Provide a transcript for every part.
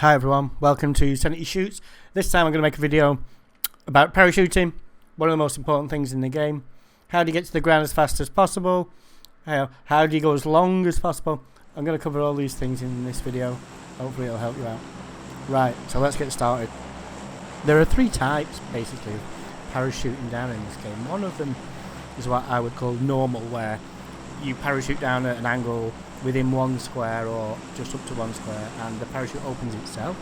Hi everyone, welcome to SENTY Shoots. This time I'm going to make a video about parachuting, one of the most important things in the game. How do you get to the ground as fast as possible? How do you go as long as possible? I'm going to cover all these things in this video. Hopefully it'll help you out. Right, so let's get started. There are three types basically of parachuting down in this game. One of them is what I would call normal, where you parachute down at an angle within 1 square or just up to 1 square and the parachute opens itself.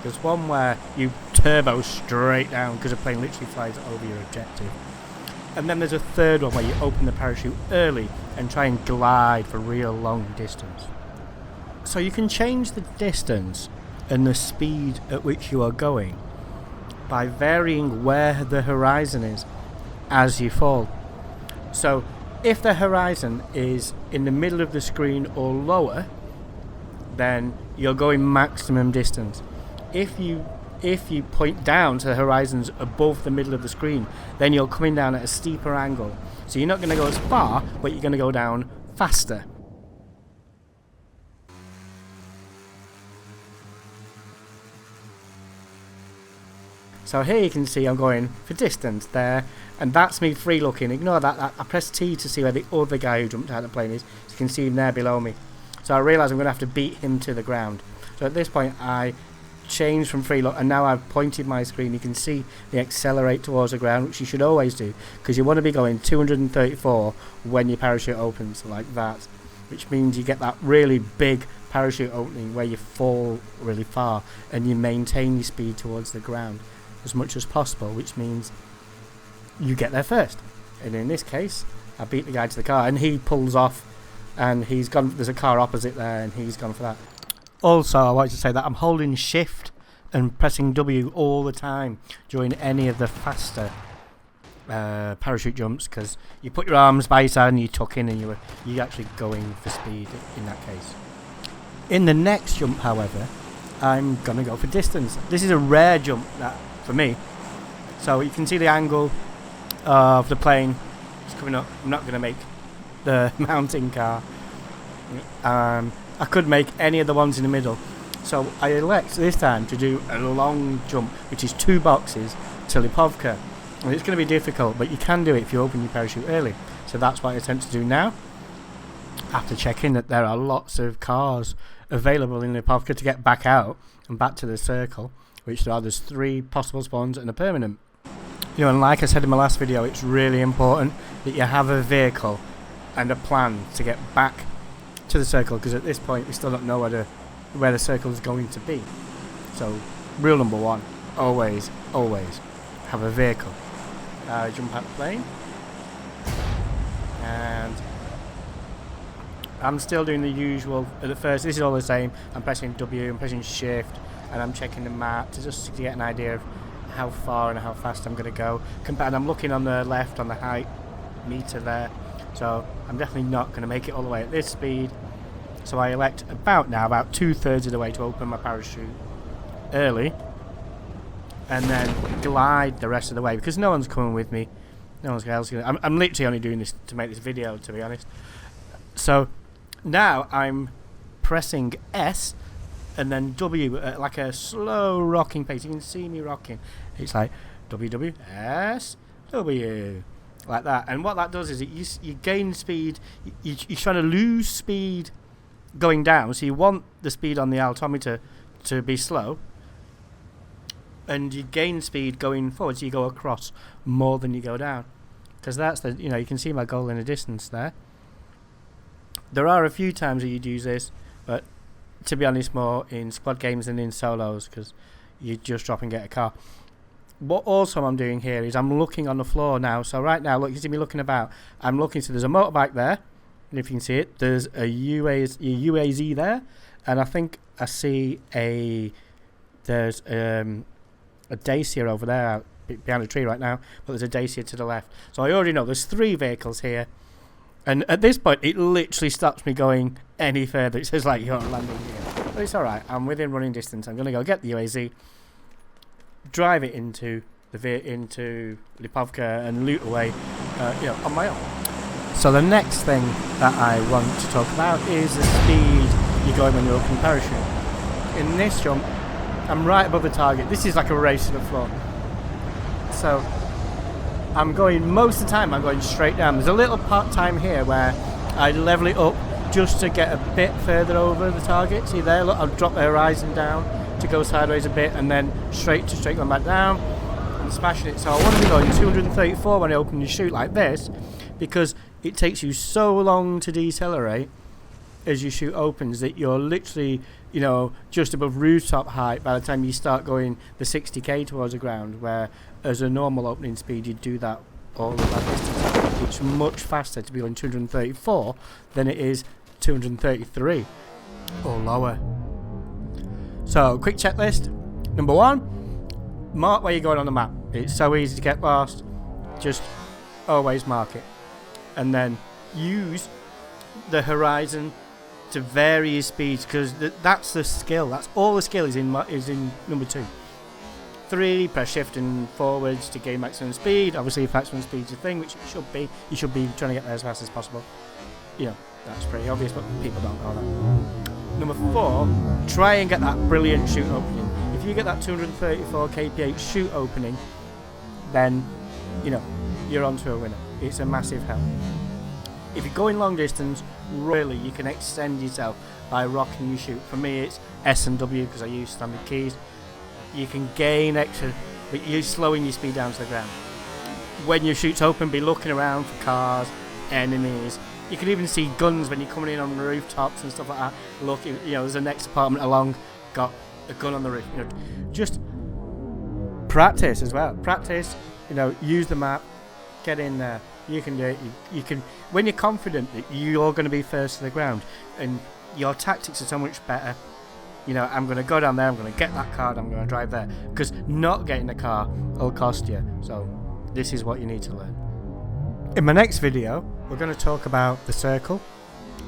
There's one where you turbo straight down because the plane literally flies over your objective. And then there's a third one where you open the parachute early and try and glide for real long distance. So you can change the distance and the speed at which you are going by varying where the horizon is as you fall. So if the horizon is in the middle of the screen or lower, then you're going maximum distance. If you point down to the horizons above the middle of the screen, then you're coming down at a steeper angle. So you're not going to go as far, but you're going to go down faster. So here you can see I'm going for distance there, and that's me free looking. Ignore that. I press T to see where the other guy who jumped out of the plane is. So you can see him there below me. So I realise I'm going to have to beat him to the ground. So at this point I change from free look, and now I've pointed my screen. You can see me accelerate towards the ground, which you should always do, because you want to be going 234 when your parachute opens like that, which means you get that really big parachute opening where you fall really far and you maintain your speed towards the ground as much as possible, which means you get there first. And in this case I beat the guy to the car and he pulls off and he's gone. There's a car opposite there and he's gone for that. Also, I want to say that I'm holding shift and pressing W all the time during any of the faster parachute jumps, because you put your arms by your side and you tuck in and you're actually going for speed in that case. In the next jump, however, I'm gonna go for distance. This is a rare jump for me. So you can see the angle of the plane is coming up. I'm not gonna make the mountain car. I could make any of the ones in the middle. So I elect this time to do a long jump, which is 2 boxes to Lipovka. And it's going to be difficult, but you can do it if you open your parachute early. So that's what I attempt to do now, after checking that there are lots of cars available in Lipovka to get back out and back to the circle, which there's 3 possible spawns and a permanent. You know, and like I said in my last video, it's really important that you have a vehicle and a plan to get back to the circle, because at this point we still don't know where the circle is going to be. So rule number 1, always have a vehicle. Jump out the plane, and I'm still doing the usual at the first. This is all the same. I'm pressing W, I'm pressing shift, and I'm checking the map to get an idea of how far and how fast I'm going to go. And I'm looking on the left on the height meter there. So I'm definitely not going to make it all the way at this speed. So I elect about 2/3 of the way to open my parachute early, and then glide the rest of the way, because no one's coming with me. No one's else. I'm literally only doing this to make this video, to be honest. So now I'm pressing S and then W at like a slow rocking pace. You can see me rocking. It's like W W S W, like that. And what that does is you gain speed. You're trying to lose speed going down, so you want the speed on the altimeter to be slow, and you gain speed going forward, so you go across more than you go down, because that's you can see my goal in the distance there. There are a few times that you'd use this, but to be honest, more in squad games than in solos, because you just drop and get a car. What also I'm doing here is I'm looking on the floor now. So right now, look, you see me looking about. I'm looking, so there's a motorbike there, and if you can see it, there's a UAZ there, and I think I see there's a Dacia over there out behind a tree right now, but there's a Dacia to the left. So I already know there's 3 vehicles here, and at this point it literally stops me going any further. It says like, you're landing here, but it's alright, I'm within running distance. I'm going to go get the UAZ, drive it into Lipovka and loot away on my own. So the next thing that I want to talk about is the speed you're going when you're opening parachute. In this jump, I'm right above the target. This is like a race to the floor. So I'm going, most of the time I'm going straight down. There's a little part time here where I level it up just to get a bit further over the target. See there, look, I'll drop the horizon down to go sideways a bit and then straight going back down and smashing it. So I want to be going 234 when I open the chute like this, because it takes you so long to decelerate as your chute opens that you're literally, you know, just above rooftop height by the time you start going the 60k towards the ground, where as a normal opening speed you'd do that all of that distance. It's much faster to be on 234 than it is 233 or lower. So quick checklist. Number 1, mark where you're going on the map. It's so easy to get lost, just always mark it, and then use the horizon to vary your speeds, because that's the skill. That's all the skill is in number 2. 3, press shift and forwards to gain maximum speed. Obviously, if maximum speed's a thing, which it should be, you should be trying to get there as fast as possible. You know, that's pretty obvious, but people don't know that. Number 4, try and get that brilliant chute opening. If you get that 234 kph chute opening, then, you know, you're on to a winner. It's a massive help. If you're going long distance, really, you can extend yourself by rocking your chute. For me, it's S and W because I use standard keys. You can gain extra, but you're slowing your speed down to the ground. When your chute's open, be looking around for cars, enemies. You can even see guns when you're coming in on rooftops and stuff like that. Look, you know, there's a next apartment along, got a gun on the roof. You know, just practice as well. Practice, you know, use the map, get in there. You can do it. You can, when you're confident that you're going to be first to the ground and your tactics are so much better. You know, I'm going to go down there, I'm going to get that card, I'm going to drive there. Because not getting the car will cost you. So this is what you need to learn. In my next video, we're going to talk about the circle.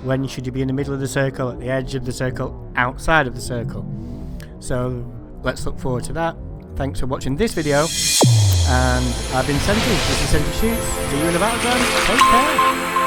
When should you be in the middle of the circle, at the edge of the circle, outside of the circle. So let's look forward to that. Thanks for watching this video. And I've been SENTY. This is SENTY Shoots. See you in the battleground. Take care.